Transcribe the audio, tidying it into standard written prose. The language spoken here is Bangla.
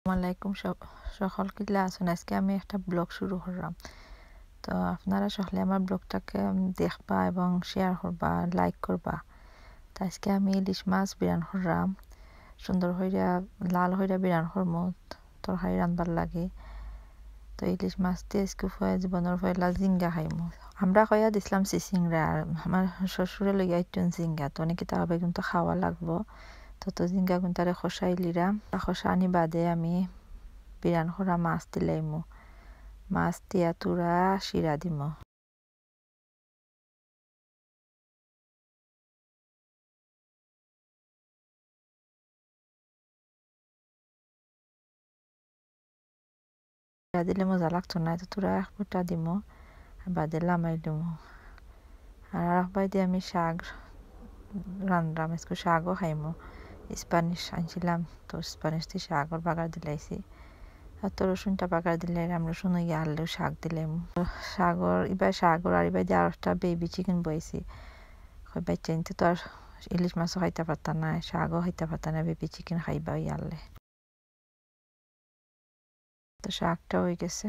আসসালামাইকুম সকল কিলা আছেন। আজকে আমি একটা ব্লগ শুরু করলাম, তো আপনারা সকলে আমার ব্লগটাকে দেখবা এবং শেয়ার করবা, লাইক করবা। তো আজকে আমি ইলিশ মাছ বিরান করলাম, সুন্দর হইয়া লাল হইয়া বিরান করমু, তরকারি রান্নার লাগে। তো ইলিশ মাছ দিয়ে আজকে জীবনের পয়লা জিঙ্গা খাইমু। আমরা কয়া দিছিলাম চিচিংরা, আর আমার শ্বশুরে লইয়া একটু জিঙ্গা, তো অনেকে তাহলে কিন্তু খাওয়া লাগবো। তো জিঙ্গা গুনতারে খসাই লিরাম, খসা আনি বাদে আমি বিরান করা মাছ দিলাইমু, মাছ দিয়া তুরা শিরা দিমু। শিরা দিলে মজা লাগতো না, তো তুরা এক ফুটা দিমু, বাদে লামাই দিমু। আর রাখবাই দিয়ে আমি শাক রান্নাম, আজকে শাকও খাইমু। স্প্যানিশ আনছিলাম, তো স্প্যানিশ দিয়ে শাকর বাগার দিলাইছি। আর তো রসুনটা বাগার দিলে রসুন ইয়ে আনলেও শাক দিলাম। শাকর এবার শাকর আর এবার দিয়ে আর একটা বেবি চিকেন বইছি। বাচ্চা নিতে তো আর ইলিশ মাছও খাইতে পারতাম না, শাকও খাইতে পারতাম না, বেবি চিকেন খাইবা আনলে। তো শাকটা হয়ে গেছে।